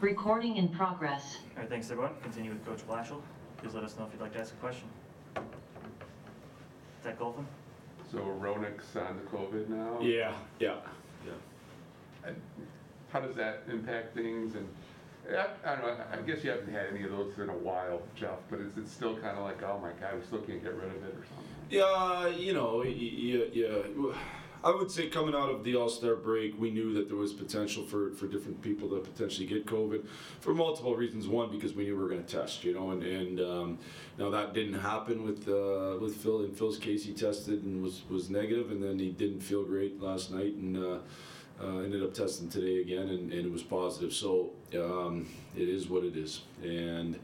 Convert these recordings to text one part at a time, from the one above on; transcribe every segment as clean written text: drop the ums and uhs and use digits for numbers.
Recording in progress. All right, thanks everyone. Continue with Coach Blashill. Please let us know if you'd like to ask a question. Tech Golfin? So Ronik's on the COVID now? Yeah. And how does that impact things? And I don't know, I guess you haven't had any of those in a while, Jeff, but it's still kind of like, oh my God, we still can't get rid of it or something? Yeah, yeah. I would say coming out of the All-Star break, we knew that there was potential for different people to potentially get COVID for multiple reasons. One, because we knew we were going to test, and now that didn't happen with Phil. In Phil's case, he tested and was negative, and then he didn't feel great last night, and ended up testing today again, and it was positive. So it is what it is, and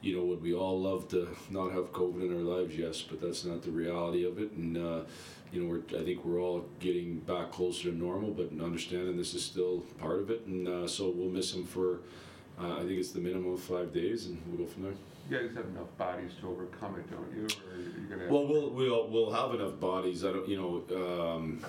would we all love to not have COVID in our lives? Yes, but that's not the reality of it, and I think we're all getting back closer to normal, but understanding this is still part of it, and so we'll miss him for, I think it's the minimum of 5 days, and we'll go from there. You guys have enough bodies to overcome it, don't you? Or are you gonna? Well, we'll have enough bodies. I don't,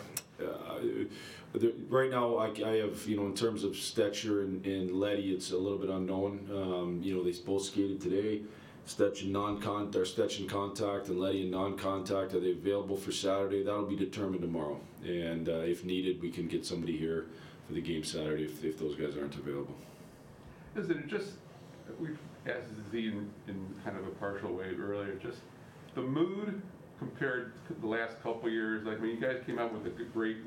right now I have, in terms of Stetcher and Letty, it's a little bit unknown. They both skated today. Stetch in contact and Letty in non-contact. Are they available for Saturday? That'll be determined tomorrow. And if needed, we can get somebody here for the game Saturday if those guys aren't available. Is it just, we've asked Z in kind of a partial way earlier, just the mood compared to the last couple of years? Like when you guys came out with a great,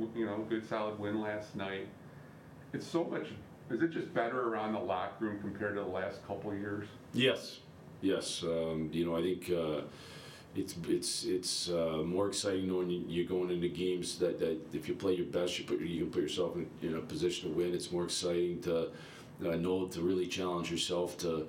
good solid win last night, it's so much, is it just better around the locker room compared to the last couple of years? Yes. I think it's more exciting knowing you're going into games that if you play your best, you can put yourself in a position to win. It's more exciting to know to really challenge yourself to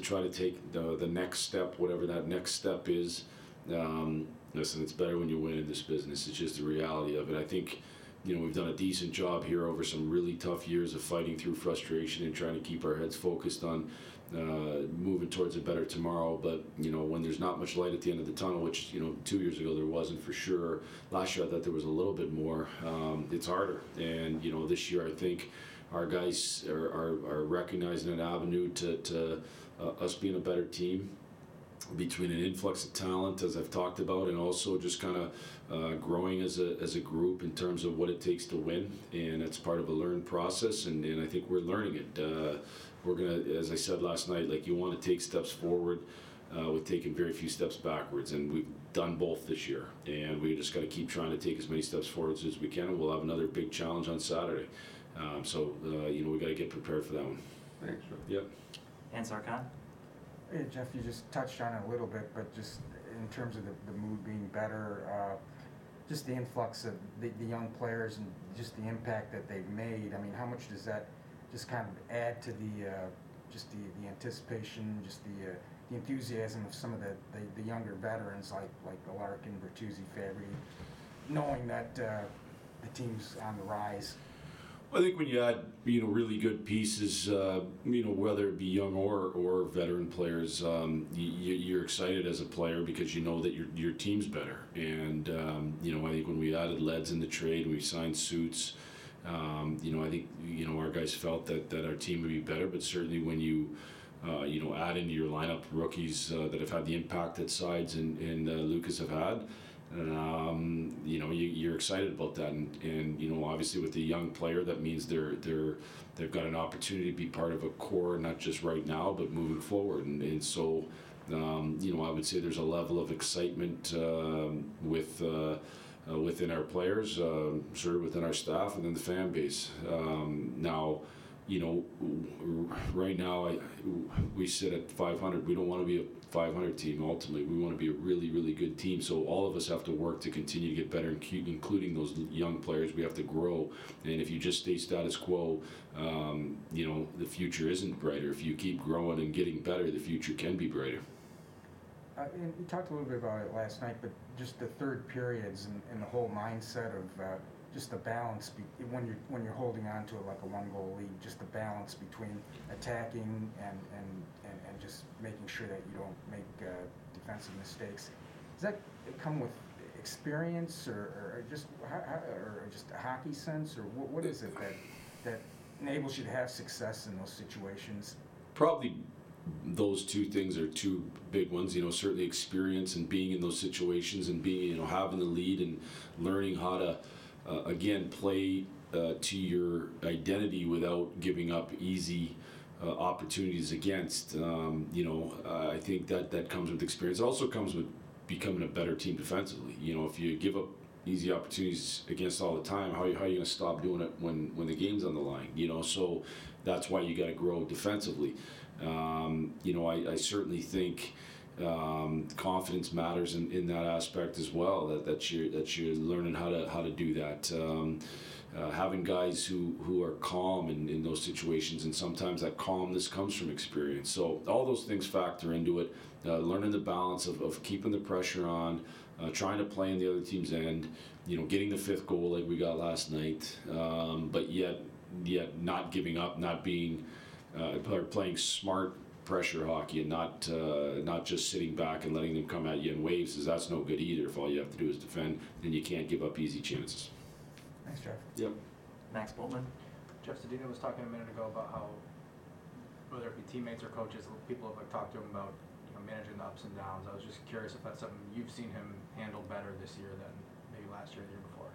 try to take the next step, whatever that next step is. Listen, it's better when you win in this business. It's just the reality of it. I think we've done a decent job here over some really tough years of fighting through frustration and trying to keep our heads focused on moving towards a better tomorrow. But when there's not much light at the end of the tunnel, which 2 years ago there wasn't for sure. Last year I thought there was a little bit more. It's harder, and this year I think our guys are recognizing an avenue to us being a better team, between an influx of talent, as I've talked about, and also just kind of growing as a group in terms of what it takes to win. And it's part of a learned process, and I think we're learning it. We're going to, as I said last night, you want to take steps forward with taking very few steps backwards, and we've done both this year. And we just got to keep trying to take as many steps forwards as we can, and we'll have another big challenge on Saturday. So we got to get prepared for that one. Thanks, Jeff. Yep. And Sarkhan? Hey, Jeff, you just touched on it a little bit, but just in terms of the mood being better, just the influx of the young players and just the impact that they've made. I mean, how much does that just kind of add to the anticipation, just the enthusiasm of some of the younger veterans like the Larkin, Bertuzzi, Fabry, knowing that the team's on the rise? I think when you add, really good pieces, whether it be young or veteran players, you're excited as a player because you know that your team's better. And I think when we added Leds in the trade and we signed Suits, I think our guys felt that our team would be better. But certainly when you add into your lineup rookies that have had the impact that Sides and Lucas have had. You're excited about that, and obviously with a young player, that means they've got an opportunity to be part of a core, not just right now, but moving forward. And so, I would say there's a level of excitement within our players, sure, within our staff, and then the fan base. Now, right now we sit at 500. We don't want to be a 500 team. Ultimately, we want to be a really, really good team. So all of us have to work to continue to get better, including those young players. We have to grow. And if you just stay status quo, the future isn't brighter. If you keep growing and getting better, the future can be brighter. And you talked a little bit about it last night, but just the third periods and the whole mindset of just the balance when you're holding on to like a one-goal lead, just the balance between attacking and just making sure that you don't make defensive mistakes. Does that come with experience or just a hockey sense, or what is it that enables you to have success in those situations? Probably those two things are two big ones. Certainly experience and being in those situations and being, having the lead and learning how to, again, play to your identity without giving up easy opportunities against. I think that comes with experience. It also comes with becoming a better team defensively. If you give up easy opportunities against all the time, how are you going to stop doing it when the game's on the line? So that's why you got to grow defensively. I certainly think confidence matters in that aspect as well. That you're learning how to do that. Having guys who are calm in those situations, and sometimes that calmness comes from experience. So all those things factor into it. Learning the balance of keeping the pressure on, trying to play in the other team's end, getting the fifth goal like we got last night, but yet not giving up, not being playing smart pressure hockey, and not just sitting back and letting them come at you in waves, because that's no good either. If all you have to do is defend, then you can't give up easy chances. Thanks, Jeff. Yep. Max Boltman. Jeff Sedino was talking a minute ago about how, whether it be teammates or coaches, people have talked to him about managing the ups and downs. I was just curious if that's something you've seen him handle better this year than maybe last year or the year before.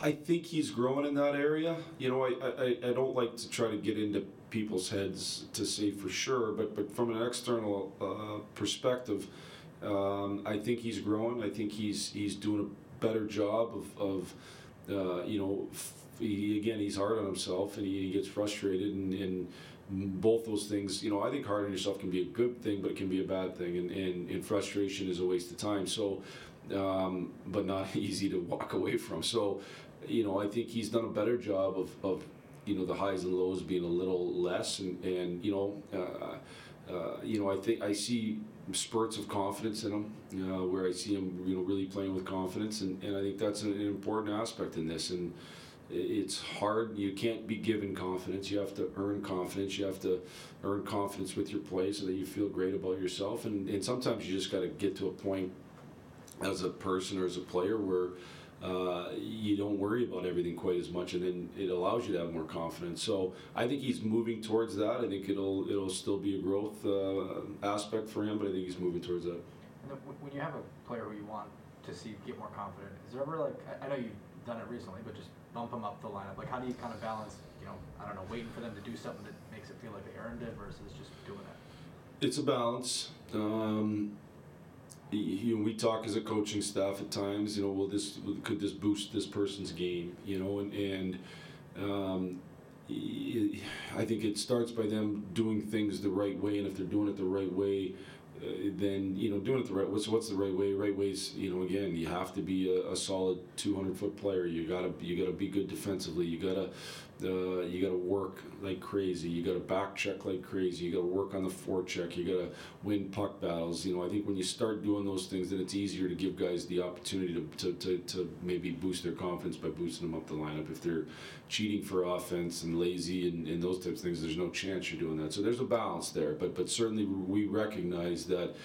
I think he's growing in that area. I don't like to try to get into people's heads to say for sure, but from an external perspective, I think he's growing. I think he's doing a better job of he's hard on himself, and he gets frustrated, and both those things. I think hard on yourself can be a good thing, but it can be a bad thing, and frustration is a waste of time. So, but not easy to walk away from. So, I think he's done a better job of the highs and lows being a little less, and I think I see spurts of confidence in him, where I see him, really playing with confidence, and I think that's an important aspect in this. And it's hard. You can't be given confidence. You have to earn confidence. You have to earn confidence with your play so that you feel great about yourself. And sometimes you just got to get to a point as a person or as a player where you don't worry about everything quite as much, and then it allows you to have more confidence. So I think he's moving towards that. I think it'll still be a growth aspect for him, but I think he's moving towards that. And then when you have a player who you want to see get more confident, is there ever I know you've done it recently, but just bump them up the lineup? How do you kind of balance, I don't know, waiting for them to do something that makes it feel like they earned it versus just doing it? It's a balance. We talk as a coaching staff at times. Could this boost this person's game? And I think it starts by them doing things the right way, and if they're doing it the right way, then doing it the right. What's the right way? Right ways. Again, you have to be a solid 200-foot player. You gotta be good defensively. You gotta work like crazy. You gotta back check like crazy. You gotta work on the forecheck. You gotta win puck battles. I think when you start doing those things, then it's easier to give guys the opportunity to maybe boost their confidence by boosting them up the lineup. If they're cheating for offense and lazy and those types of things, there's no chance you're doing that. So there's a balance there. But certainly we recognize that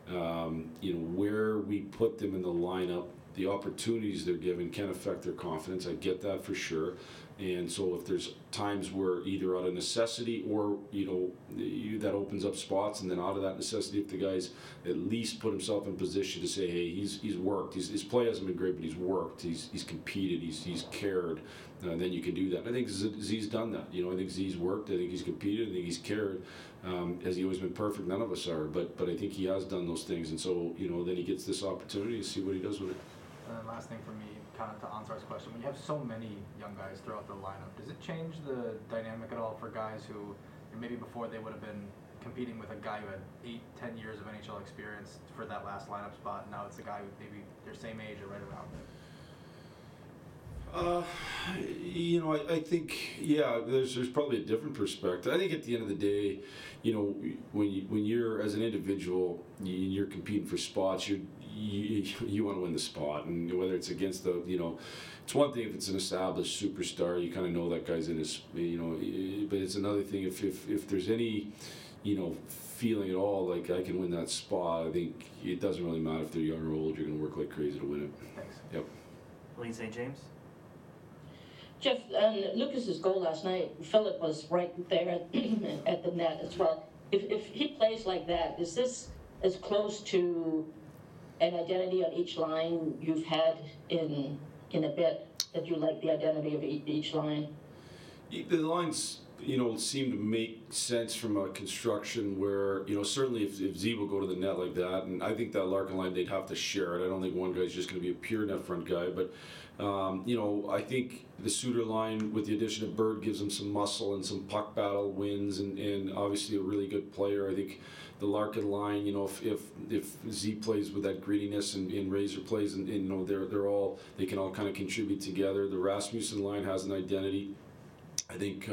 where we put them in the lineup, the opportunities they're given can affect their confidence. I get that for sure. And so if there's times where either out of necessity or that opens up spots, and then out of that necessity, if the guy's at least put himself in position to say, hey, he's worked, his play hasn't been great, but he's worked, he's competed, he's cared, then you can do that. I think Z's done that. I think Z's worked, I think he's competed, I think he's cared. Has he always been perfect? None of us are, but I think he has done those things, and so then he gets this opportunity to see what he does with it. And then last thing for me, kind of to Ansar's question, when you have so many young guys throughout the lineup, does it change the dynamic at all for guys who maybe before they would have been competing with a guy who had 8-10 years of NHL experience for that last lineup spot, and now it's a guy who maybe their same age or right around it? I think, there's probably a different perspective. I think at the end of the day, when you're as an individual, you're competing for spots, you want to win the spot, and whether it's against it's one thing if it's an established superstar, you kind of know that guy's in his, but it's another thing if there's any, feeling at all like I can win that spot. I think it doesn't really matter if they're young or old. You're going to work like crazy to win it. Thanks. Yep. Lee St. James. Jeff, on Lucas's goal last night, Philip was right there at the net as well. If he plays like that, is this as close to an identity on each line you've had in a bit, that you like the identity of each line? The lines, seem to make sense from a construction where, certainly if Z will go to the net like that, and I think that Larkin line, they'd have to share it. I don't think one guy's just going to be a pure net front guy, but, I think the Suter line with the addition of Bird gives him some muscle and some puck battle wins, and obviously a really good player. I think the Larkin line, if Z plays with that grittiness and Razor plays, and they can all kind of contribute together. The Rasmussen line has an identity. I think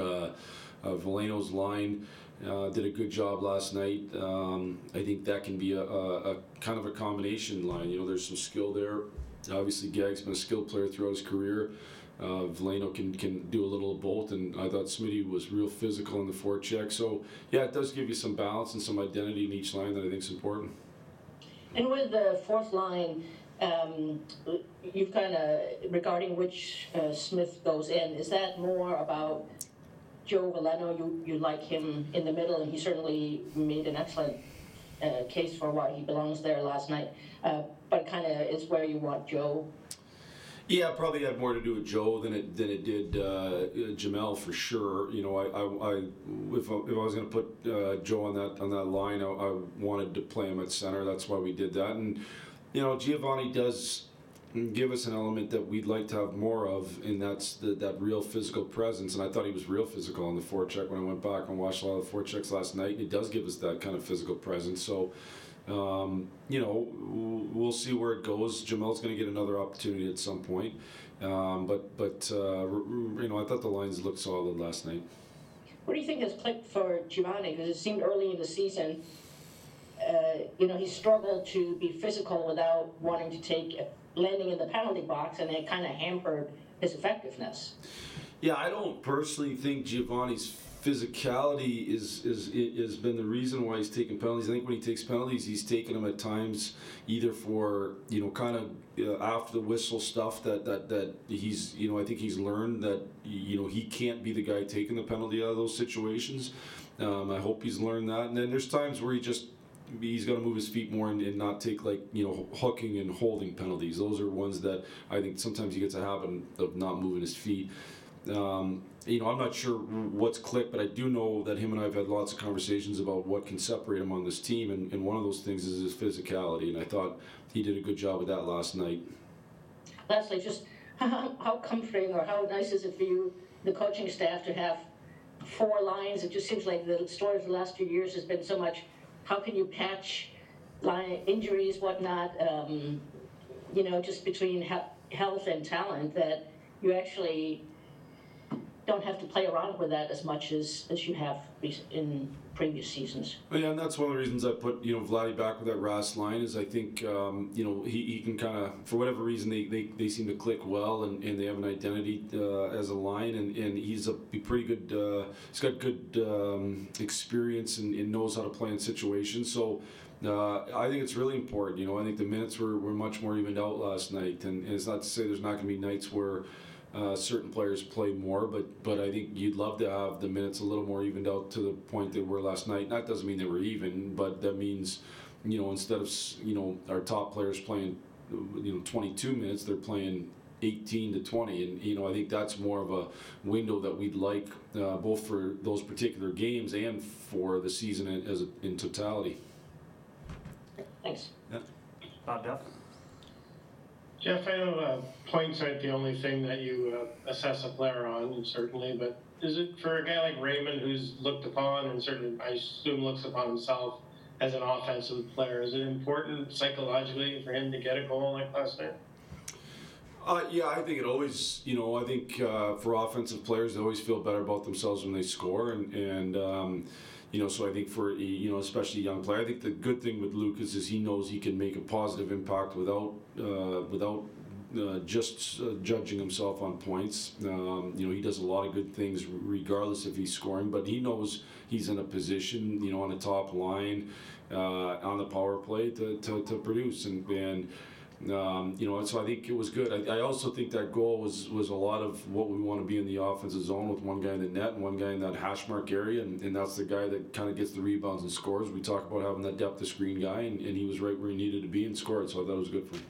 Veleno's line did a good job last night. I think that can be a kind of a combination line. There's some skill there. Obviously, Gag's been a skilled player throughout his career. Veleno can do a little of both, and I thought Smitty was real physical in the forecheck. So, yeah, it does give you some balance and some identity in each line that I think is important. And with the fourth line, you've kind of, regarding which Smith goes in, is that more about Joe Veleno? You like him in the middle, and he certainly made an excellent case for why he belongs there last night, but kind of is where you want Joe? Yeah, probably had more to do with Joe than it did Jamel, for sure. If I was going to put Joe on that line, I wanted to play him at center. That's why we did that. And Giovanni does give us an element that we'd like to have more of, and that's that real physical presence. And I thought he was real physical on the forecheck when I went back and watched a lot of the forechecks last night. It does give us that kind of physical presence. So, we'll see where it goes. Jamel's going to get another opportunity at some point. But I thought the lines looked solid last night. What do you think has clicked for Giovanni? Because it seemed early in the season, he struggled to be physical without wanting to landing in the penalty box, and it kind of hampered his effectiveness. Yeah, I don't personally think Giovanni's physicality is been the reason why he's taking penalties. I think when he takes penalties, he's taking them at times either for kind of after the whistle stuff that he's I think he's learned that he can't be the guy taking the penalty out of those situations. I hope he's learned that. And then there's times where he's got to move his feet more and not take hooking and holding penalties. Those are ones that I think sometimes he gets a habit of not moving his feet. I'm not sure what's clicked, but I do know that him and I have had lots of conversations about what can separate him on this team, and one of those things is his physicality, and I thought he did a good job with that last night. Lastly, just how comforting or how nice is it for you, the coaching staff, to have four lines? It just seems like the story of the last few years has been so much, how can you patch line injuries, whatnot, just between health and talent, that you actually don't have to play around with that as much as you have in previous seasons. Yeah, and that's one of the reasons I put Vladdy back with that Ras line, is I think he can kind of, for whatever reason, they seem to click well, and they have an identity as a line, and he's a pretty good he's got good experience and knows how to play in situations. So I think it's really important. I think the minutes were much more evened out last night, and it's not to say there's not going to be nights where certain players play more, but I think you'd love to have the minutes a little more evened out to the point they were last night. That doesn't mean they were even, but that means, instead of, our top players playing, 22 minutes, they're playing 18 to 20, and I think that's more of a window that we'd like both for those particular games and for the season in totality. Thanks. Yeah. Jeff? Jeff, I know points aren't the only thing that you assess a player on, certainly, but is it for a guy like Raymond, who's looked upon and certainly, I assume, looks upon himself as an offensive player, is it important psychologically for him to get a goal like last night? Yeah, I think it always, I think for offensive players, they always feel better about themselves when they score, and so I think for, especially a young player, I think the good thing with Lucas is he knows he can make a positive impact without just judging himself on points. He does a lot of good things regardless if he's scoring, but he knows he's in a position, on the top line, on the power play to produce. And So I think it was good. I also think that goal was a lot of what we want to be in the offensive zone, with one guy in the net and one guy in that hash mark area, and that's the guy that kind of gets the rebounds and scores. We talk about having that depth of screen guy, and he was right where he needed to be and scored, so I thought it was good for him.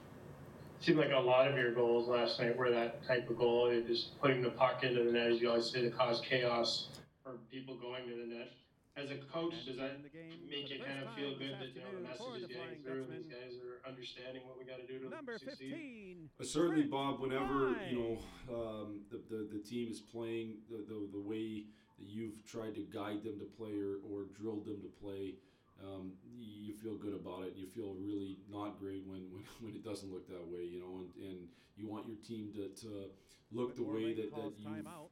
Seemed like a lot of your goals last night were that type of goal. You're just putting the puck into the net, as you always say, to cause chaos for people going to the net. As a coach, does that make you kind of feel good that the message is getting through and these guys are understanding what we got to do to succeed? Certainly, Bob. Whenever the team is playing the way that you've tried to guide them to play or drilled them to play, you feel good about it. You feel really not great when it doesn't look that way, and you want your team to look the way that you've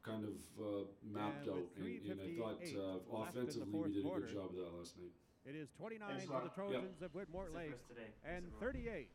kind of mapped out. And I thought offensively we did a good job of that last night. It is 29 Thanks a for the lot. Trojans of Whitmore That's it Lake for us today. and Thanks, everyone. 38